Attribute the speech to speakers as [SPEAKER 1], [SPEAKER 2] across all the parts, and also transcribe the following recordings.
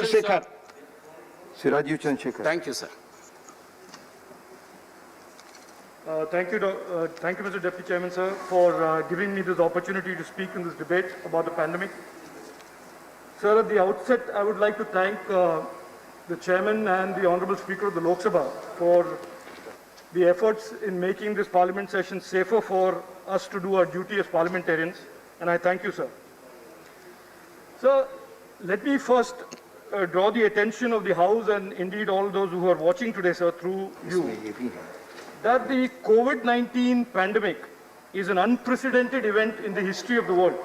[SPEAKER 1] Shekhar. Siraju Chandrasekhar.
[SPEAKER 2] Thank you, sir.
[SPEAKER 3] Thank you, Mr. Deputy Chairman, sir, for giving me this opportunity to speak in this debate about the pandemic. Sir, at the outset, I would like to thank the Chairman and the Honourable Speaker of the Lok Sabha for the efforts in making this Parliament session safer for us to do our duty as parliamentarians, and I thank you, sir. Sir, let me first draw the attention of the House and indeed all those who are watching today, sir, through you, that the COVID-19 pandemic is an unprecedented event in the history of the world.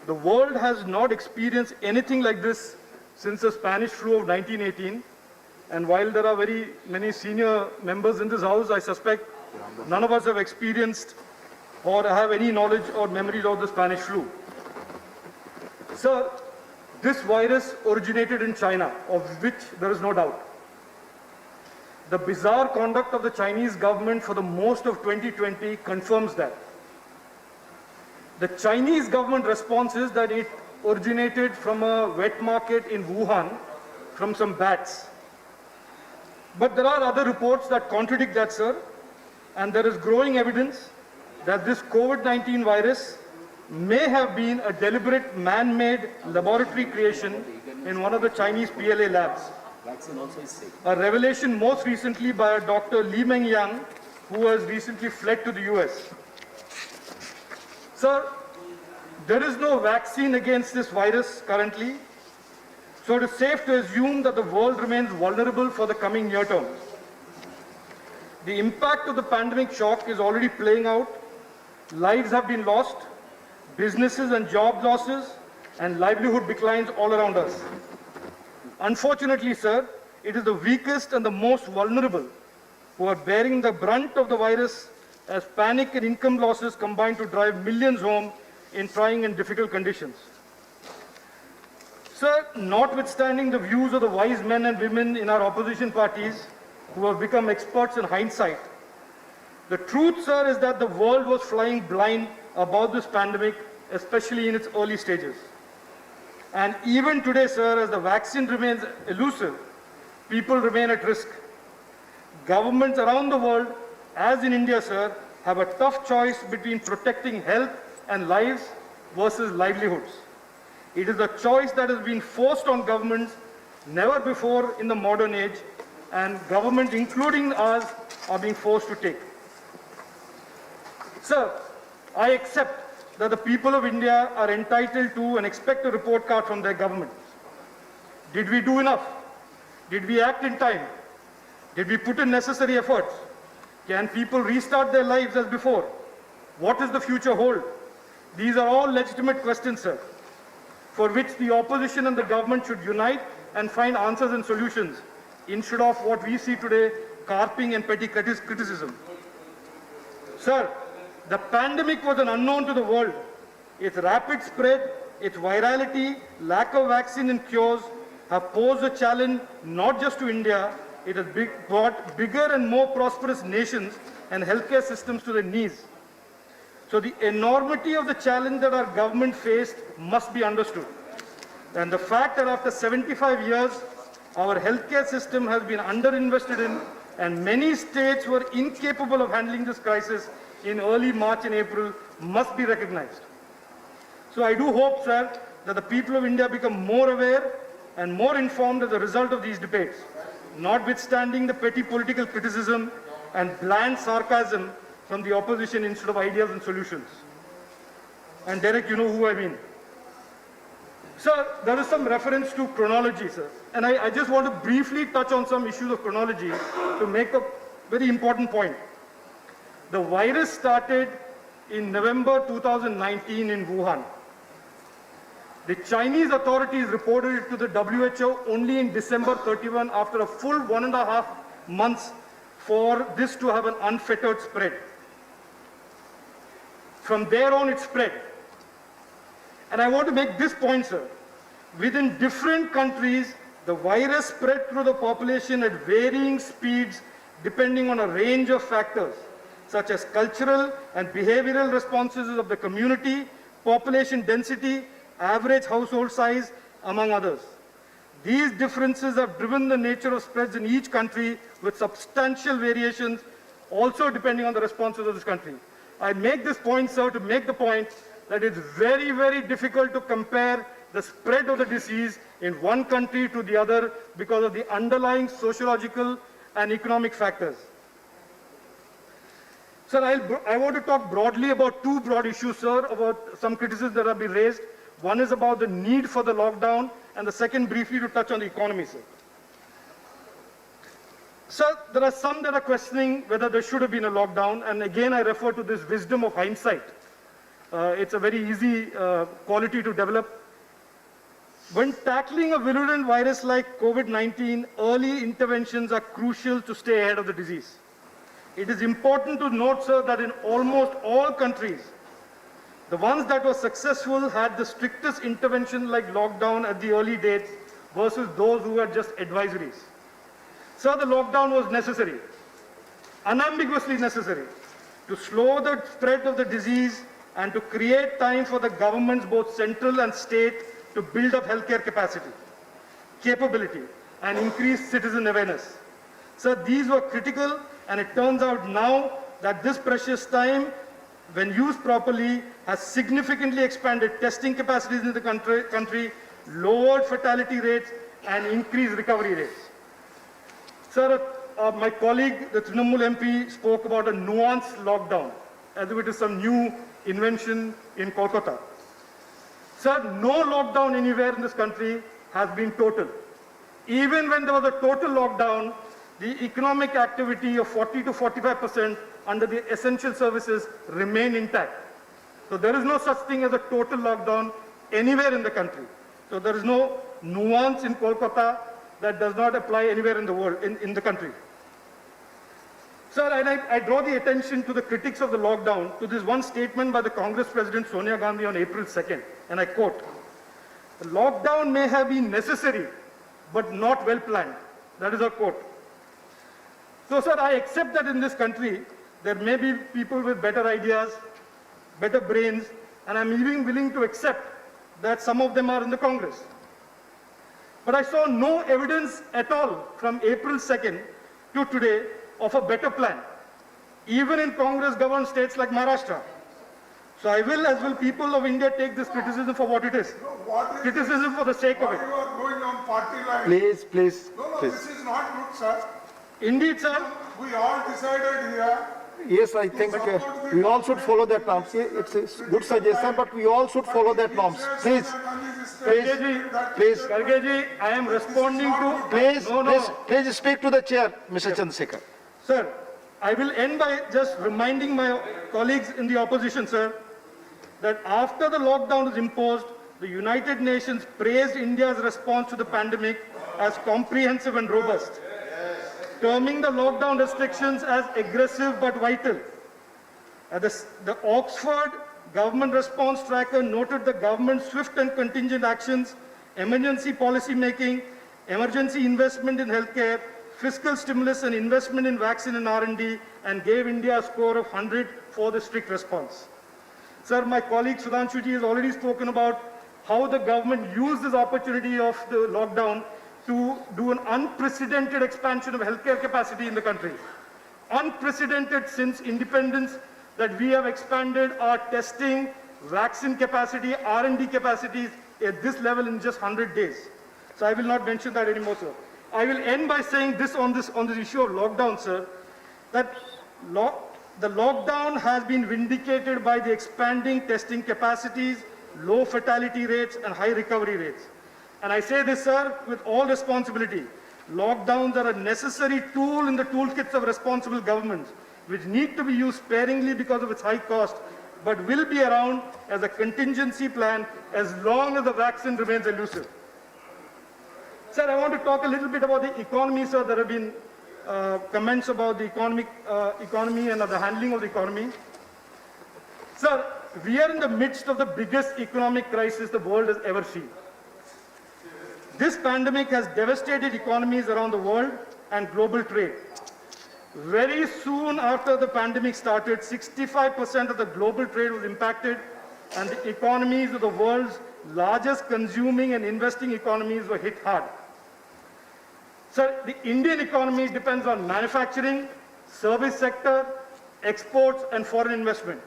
[SPEAKER 3] The world has not experienced anything like this since the Spanish flu of 1918. And while there are very many senior members in this House, I suspect none of us have experienced or have any knowledge or memories of the Spanish flu. Sir, this virus originated in China, of which there is no doubt. The bizarre conduct of the Chinese government for the most of 2020 confirms that. The Chinese government response is that it originated from a wet market in Wuhan from some bats. But there are other reports that contradict that, sir, and there is growing evidence that this COVID-19 virus may have been a deliberate man-made laboratory creation in one of the Chinese PLA labs. A revelation most recently by a Dr. Li Mengyang, who has recently fled to the US. Sir, there is no vaccine against this virus currently, so it is safe to assume that the world remains vulnerable for the coming near term. The impact of the pandemic shock is already playing out. Lives have been lost, businesses and job losses, and livelihood declines all around us. Unfortunately, sir, it is the weakest and the most vulnerable who are bearing the brunt of the virus as panic and income losses combine to drive millions home in trying and difficult conditions. Sir, notwithstanding the views of the wise men and women in our opposition parties who have become experts in hindsight, the truth, sir, is that the world was flying blind about this pandemic, especially in its early stages. And even today, sir, as the vaccine remains elusive, people remain at risk. Governments around the world, as in India, sir, have a tough choice between protecting health and lives versus livelihoods. It is a choice that has been forced on governments never before in the modern age, and governments, including ours, are being forced to take. Sir, I accept that the people of India are entitled to and expect a report card from their government. Did we do enough? Did we act in time? Did we put in necessary efforts? Can people restart their lives as before? What does the future hold? These are all legitimate questions, sir, for which the opposition and the government should unite and find answers and solutions, instead of what we see today, carping and petty criticism. Sir, the pandemic was an unknown to the world. Its rapid spread, its virality, lack of vaccine and cures have posed a challenge not just to India, it has brought bigger and more prosperous nations and healthcare systems to their knees. So the enormity of the challenge that our government faced must be understood. And the fact that after 75 years, our healthcare system has been underinvested in, and many states were incapable of handling this crisis in early March and April, must be recognized. So I do hope, sir, that the people of India become more aware and more informed as a result of these debates, notwithstanding the petty political criticism and bland sarcasm from the opposition instead of ideas and solutions. And Derek, you know who I mean. Sir, there is some reference to chronology, sir. And I just want to briefly touch on some issues of chronology to make a very important point. The virus started in November 2019 in Wuhan. The Chinese authorities reported it to the WHO only in December 31 after a full 1.5 months for this to have an unfettered spread. From there on, it spread. And I want to make this point, sir. Within different countries, the virus spread through the population at varying speeds depending on a range of factors, such as cultural and behavioral responses of the community, population density, average household size, among others. These differences have driven the nature of spreads in each country with substantial variations, also depending on the responses of this country. I make this point, sir, to make the point that it's very, very difficult to compare the spread of the disease in one country to the other because of the underlying sociological and economic factors. Sir, I want to talk broadly about two broad issues, sir, about some criticisms that have been raised. One is about the need for the lockdown, and the second briefly to touch on the economy, sir. Sir, there are some that are questioning whether there should have been a lockdown, and again I refer to this wisdom of hindsight. It's a very easy quality to develop. When tackling a virulent virus like COVID-19, early interventions are crucial to stay ahead of the disease. It is important to note, sir, that in almost all countries, the ones that were successful had the strictest intervention like lockdown at the early dates versus those who had just advisories. Sir, the lockdown was necessary, unambiguously necessary, to slow the spread of the disease and to create time for the governments, both central and state, to build up healthcare capacity, capability, and increase citizen awareness. Sir, these were critical, and it turns out now that this precious time, when used properly, has significantly expanded testing capacities in the country, lowered fatality rates, and increased recovery rates. Sir, my colleague, the Trinamool MP, spoke about a nuanced lockdown, as if it is some new invention in Kolkata. Sir, no lockdown anywhere in this country has been total. Even when there was a total lockdown, the economic activity of 40 to 45% under the essential services remain intact. So there is no such thing as a total lockdown anywhere in the country. So there is no nuance in Kolkata that does not apply anywhere in the world, in the country. Sir, and I draw the attention to the critics of the lockdown to this one statement by the Congress President Sonia Gandhi on April 2nd, and I quote, "The lockdown may have been necessary, but not well planned." That is her quote. So, sir, I accept that in this country, there may be people with better ideas, better brains, and I'm even willing to accept that some of them are in the Congress. But I saw no evidence at all from April 2nd to today of a better plan, even in Congress-governed states like Maharashtra. So I will, as will people of India, take this criticism for what it is. Criticism for the sake of it.
[SPEAKER 2] You are going on party line.
[SPEAKER 1] Please, please,
[SPEAKER 2] No,
[SPEAKER 1] please.
[SPEAKER 2] this is not good, sir.
[SPEAKER 3] Indeed, sir.
[SPEAKER 2] We all decided here.
[SPEAKER 1] Yes, I think we all should follow that norms. It's a good suggestion, but we all should follow that norms. Please, please,
[SPEAKER 3] Kharge ji, I am responding to...
[SPEAKER 1] please,
[SPEAKER 3] No, no.
[SPEAKER 1] please speak to the chair, Mr. Chandrasekhar.
[SPEAKER 3] Sir, I will end by just reminding my colleagues in the opposition, sir, that after the lockdown was imposed, the United Nations praised India's response to the pandemic as comprehensive and robust, terming the lockdown restrictions as aggressive but vital. The Oxford Government Response Tracker noted the government's swift and contingent actions, emergency policy making, emergency investment in healthcare, fiscal stimulus and investment in vaccine and R&D, and gave India a score of 100 for the strict response. Sir, my colleague Sudhanshu ji has already spoken about how the government used this opportunity of the lockdown to do an unprecedented expansion of healthcare capacity in the country. Unprecedented since independence, that we have expanded our testing, vaccine capacity, R&D capacities at this level in just 100 days. So I will not mention that anymore, sir. I will end by saying this on this issue of lockdown, sir, that the lockdown has been vindicated by the expanding testing capacities, low fatality rates, and high recovery rates. And I say this, sir, with all responsibility. Lockdowns are a necessary tool in the toolkits of responsible governments, which need to be used sparingly because of its high cost, but will be around as a contingency plan as long as the vaccine remains elusive. Sir, I want to talk a little bit about the economy, sir. There have been comments about the economy and the handling of the economy. Sir, we are in the midst of the biggest economic crisis the world has ever seen. This pandemic has devastated economies around the world and global trade. Very soon after the pandemic started, 65% of the global trade was impacted, and the economies of the world's largest consuming and investing economies were hit hard. Sir, the Indian economy depends on manufacturing, service sector, exports, and foreign investment.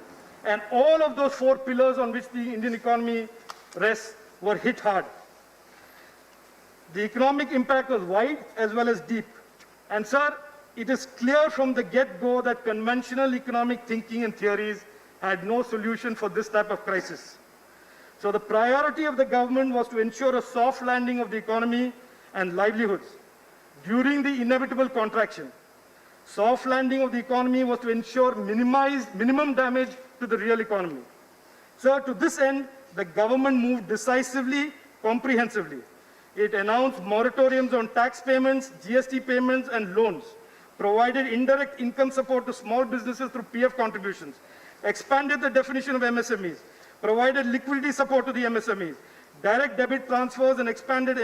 [SPEAKER 3] And all of those four pillars on which the Indian economy rests were hit hard. The economic impact was wide as well as deep. And sir, it is clear from the get-go that conventional economic thinking and theories had no solution for this type of crisis. So the priority of the government was to ensure a soft landing of the economy and livelihoods during the inevitable contraction. Soft landing of the economy was to ensure minimum damage to the real economy. Sir, to this end, the government moved decisively, comprehensively. It announced moratoriums on tax payments, GST payments, and loans, provided indirect income support to small businesses through PF contributions, expanded the definition of MSMEs, provided liquidity support to the MSMEs, direct debit transfers, and expanded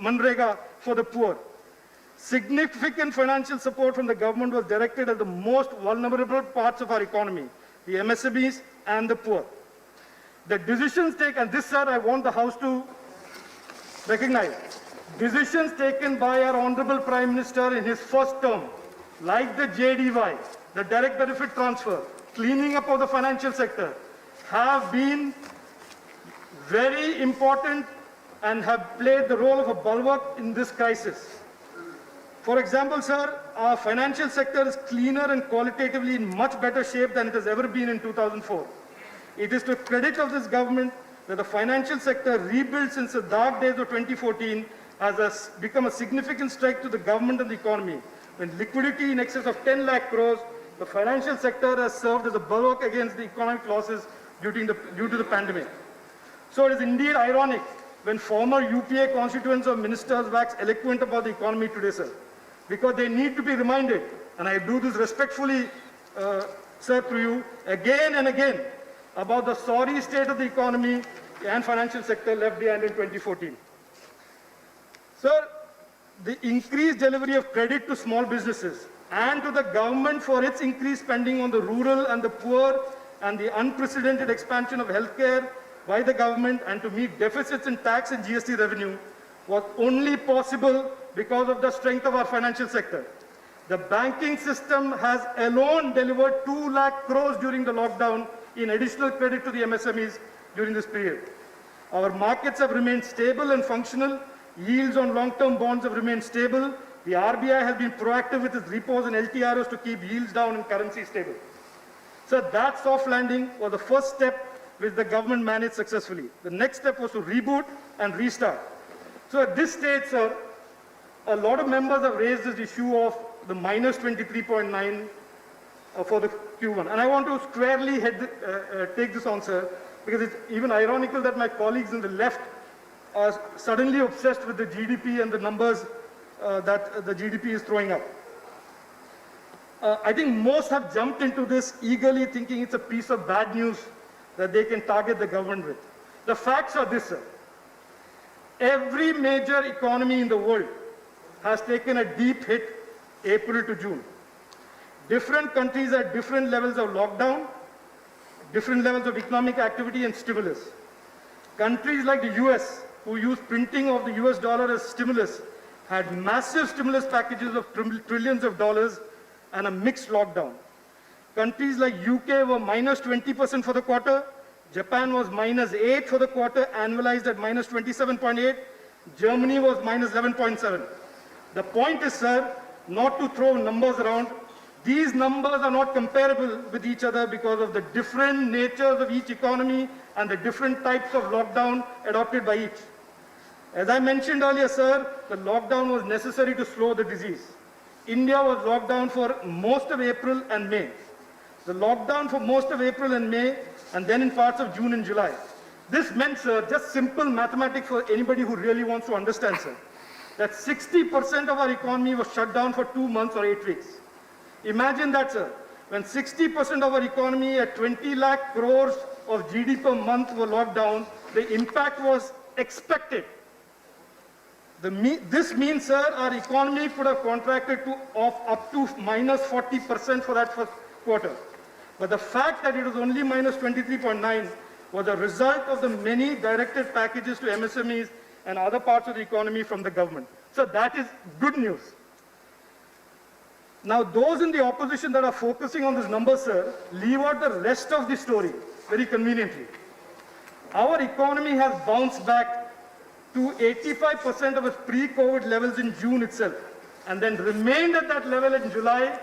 [SPEAKER 3] Manrega for the poor. Significant financial support from the government was directed at the most vulnerable parts of our economy, the MSMEs and the poor. The decisions taken, and this, sir, I want the House to recognize, decisions taken by our Honorable Prime Minister in his first term, like the JDY, the direct benefit transfer, cleaning up of the financial sector, have been very important and have played the role of a bulwark in this crisis. For example, sir, our financial sector is cleaner and qualitatively in much better shape than it has ever been in 2004. It is to the credit of this government that the financial sector rebuilt since the dark days of 2014 has become a significant strike to the government and the economy. When liquidity in excess of 10 lakh crores, the financial sector has served as a bulwark against the economic losses due to the pandemic. So it is indeed ironic when former UPA constituents or ministers wax eloquent about the economy today, sir, because they need to be reminded, and I do this respectfully, sir, to you, again and again, about the sorry state of the economy and financial sector left behind in 2014. Sir, the increased delivery of credit to small businesses and to the government for its increased spending on the rural and the poor and the unprecedented expansion of healthcare by the government and to meet deficits in tax and GST revenue was only possible because of the strength of our financial sector. The banking system has alone delivered 2 lakh crores during the lockdown in additional credit to the MSMEs during this period. Our markets have remained stable and functional. Yields on long-term bonds have remained stable. The RBI has been proactive with its repos and LTROs to keep yields down and currency stable. So that soft landing was the first step which the government managed successfully. The next step was to reboot and restart. So at this stage, sir, a lot of members have raised this issue of the minus 23.9 for the Q1. And I want to squarely take this on, sir, because it's even ironical that my colleagues on the left are suddenly obsessed with the GDP and the numbers that the GDP is throwing up. I think most have jumped into this eagerly thinking it's a piece of bad news that they can target the government with. The facts are this, sir. Every major economy in the world has taken a deep hit April to June. Different countries at different levels of lockdown, different levels of economic activity and stimulus. Countries like the US, who use printing of the US dollar as stimulus, had massive stimulus packages of trillions of dollars and a mixed lockdown. Countries like UK were minus 20% for the quarter. Japan was minus 8 for the quarter, annualized at minus 27.8. Germany was minus 11.7. The point is, sir, not to throw numbers around. These numbers are not comparable with each other because of the different natures of each economy and the different types of lockdown adopted by each. As I mentioned earlier, sir, the lockdown was necessary to slow the disease. India was locked down for most of April and May. The lockdown for most of April and May, and then in parts of June and July. This meant, sir, just simple mathematics for anybody who really wants to understand, sir, that 60% of our economy was shut down for 2 months or 8 weeks. Imagine that, sir. When 60% of our economy at 20 lakh crores of GDP per month were locked down, the impact was expected. This means, sir, our economy could have contracted to up to minus 40% for that first quarter. But the fact that it was only minus 23.9 was a result of the many directed packages to MSMEs and other parts of the economy from the government. So that is good news. Now, those in the opposition that are focusing on this number, sir, leave out the rest of the story very conveniently. Our economy has bounced back to 85% of its pre-COVID levels in June itself, and then remained at that level in July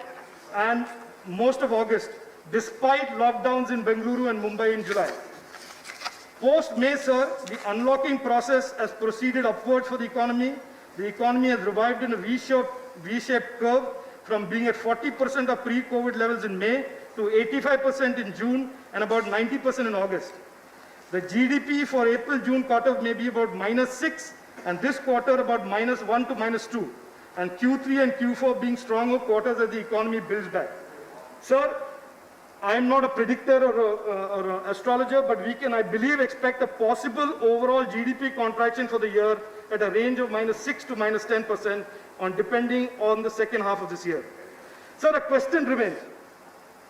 [SPEAKER 3] and most of August, despite lockdowns in Bengaluru and Mumbai in July. Post-May, sir, the unlocking process has proceeded upwards for the economy. The economy has revived in a V-shaped curve from being at 40% of pre-COVID levels in May to 85% in June and about 90% in August. The GDP for April-June quarter may be about -6, and this quarter about -1 to -2, and Q3 and Q4 being stronger quarters as the economy builds back. Sir, I am not a predictor or an astrologer, but we can, I believe, expect a possible overall GDP contraction for the year at a range of -6 to -10%, depending on the second half of this year. Sir, a question remains,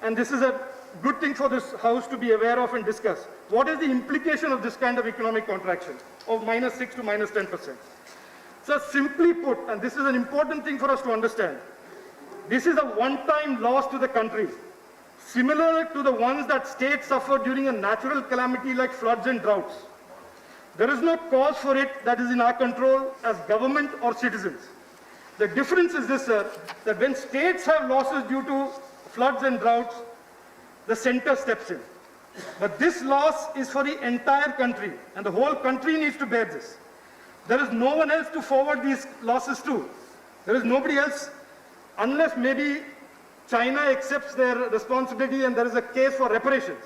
[SPEAKER 3] and this is a good thing for this House to be aware of and discuss. What is the implication of this kind of economic contraction of -6 to -10%? So simply put, and this is an important thing for us to understand, this is a one-time loss to the country, similar to the ones that states suffered during a natural calamity like floods and droughts. There is no cause for it that is in our control as government or citizens. The difference is this, sir, that when states have losses due to floods and droughts, the center steps in. But this loss is for the entire country, and the whole country needs to bear this. There is no one else to forward these losses to. There is nobody else, unless maybe China accepts their responsibility and there is a case for reparations.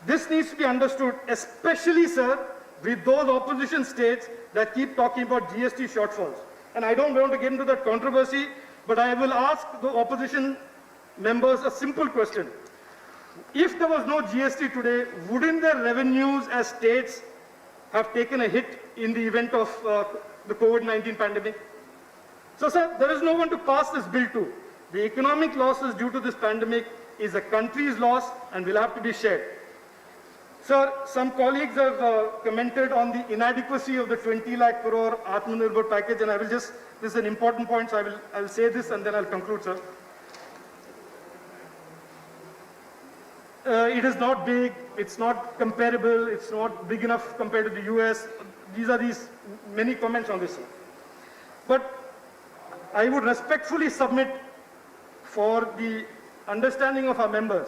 [SPEAKER 3] This needs to be understood, especially, sir, with those opposition states that keep talking about GST shortfalls. And I don't want to get into that controversy, but I will ask the opposition members a simple question. If there was no GST today, wouldn't their revenues as states have taken a hit in the event of the COVID-19 pandemic? So, sir, there is no one to pass this bill to. The economic losses due to this pandemic is a country's loss and will have to be shared. Sir, some colleagues have commented on the inadequacy of the 20 lakh crore Atmanirbhar package, and I will just, this is an important point, so I will say this and then I'll conclude, sir. It is not big, it's not comparable, it's not big enough compared to the US. These are many comments on this, sir. But I would respectfully submit for the understanding of our members,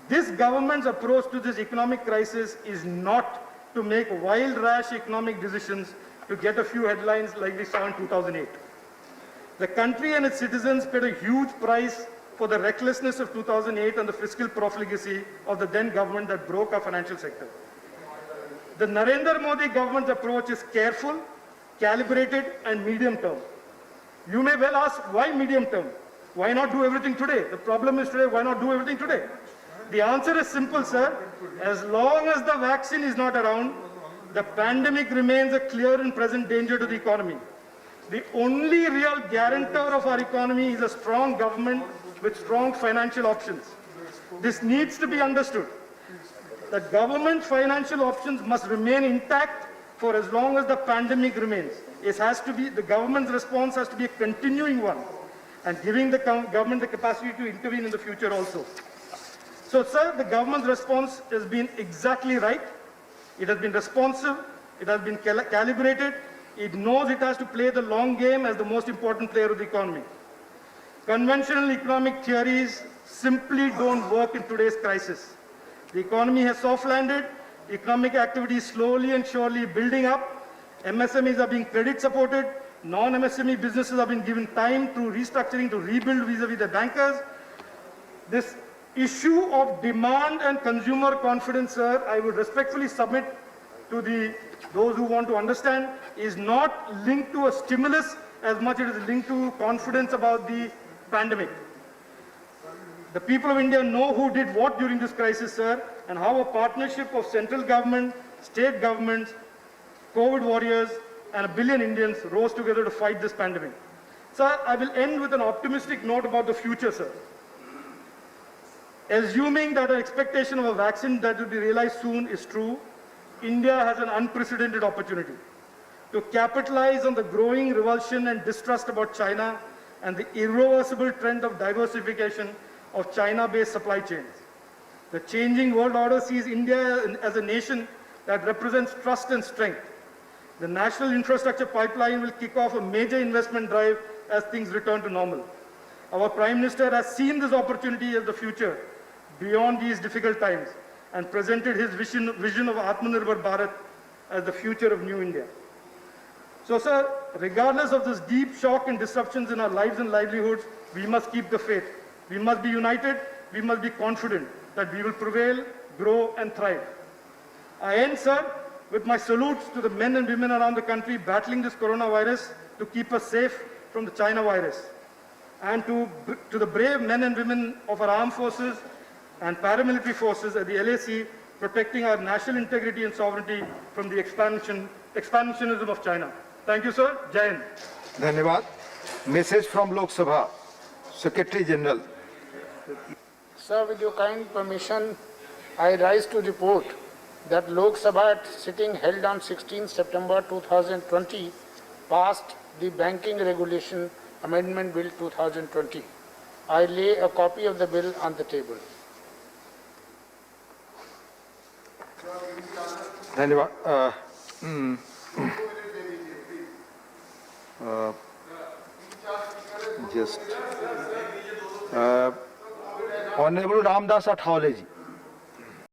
[SPEAKER 3] this government's approach to this economic crisis is not to make wild, rash economic decisions to get a few headlines like we saw in 2008. The country and its citizens paid a huge price for the recklessness of 2008 and the fiscal profligacy of the then government that broke our financial sector. The Narendra Modi government's approach is careful, calibrated, and medium term. You may well ask, why medium term? Why not do everything today? The problem is today, why not do everything today? The answer is simple, sir. As long as the vaccine is not around, the pandemic remains a clear and present danger to the economy. The only real guarantor of our economy is a strong government with strong financial options. This needs to be understood. The government's financial options must remain intact for as long as the pandemic remains. It has to be, the government's response has to be a continuing one, and giving the government the capacity to intervene in the future also. So, sir, the government's response has been exactly right. It has been responsive. It has been calibrated. It knows it has to play the long game as the most important player of the economy. Conventional economic theories simply don't work in today's crisis. The economy has soft landed. Economic activity is slowly and surely building up. MSMEs are being credit supported. Non-MSME businesses have been given time through restructuring to rebuild vis-a-vis their bankers. This issue of demand and consumer confidence, sir, I would respectfully submit to those who want to understand, is not linked to a stimulus as much as it is linked to confidence about the pandemic. The people of India know who did what during this crisis, sir, and how a partnership of central government, state governments, COVID warriors, and 1 billion Indians rose together to fight this pandemic. Sir, I will end with an optimistic note about the future, sir. Assuming that an expectation of a vaccine that will be realized soon is true, India has an unprecedented opportunity. to capitalize on the growing revulsion and distrust about China and the irreversible trend of diversification of China-based supply chains. The changing world order sees India as a nation that represents trust and strength. The national infrastructure pipeline will kick off a major investment drive as things return to normal. Our Prime Minister has seen this opportunity as the future beyond these difficult times and presented his vision of Atmanirbhar Bharat as the future of New India. So, sir, regardless of this deep shock and disruptions in our lives and livelihoods, we must keep the faith. We must be united. We must be confident that we will prevail, grow, and thrive. I end, sir, with my salutes to the men and women around the country battling this coronavirus to keep us safe from the China virus. And to the brave men and women of our armed forces and paramilitary forces at the LAC protecting our national integrity and sovereignty from the expansionism of China. Thank you, sir. Jai Hind.
[SPEAKER 1] धन्यवाद. Message from Lok Sabha, Secretary General.
[SPEAKER 4] Sir, with your kind permission, I rise to report that Lok Sabha at sitting held on 16 September 2020 passed the Banking Regulation Amendment Bill 2020. I lay a copy of the bill on the table.
[SPEAKER 1] धन्यवाद. Just Honorable Ramdas Athawale ji.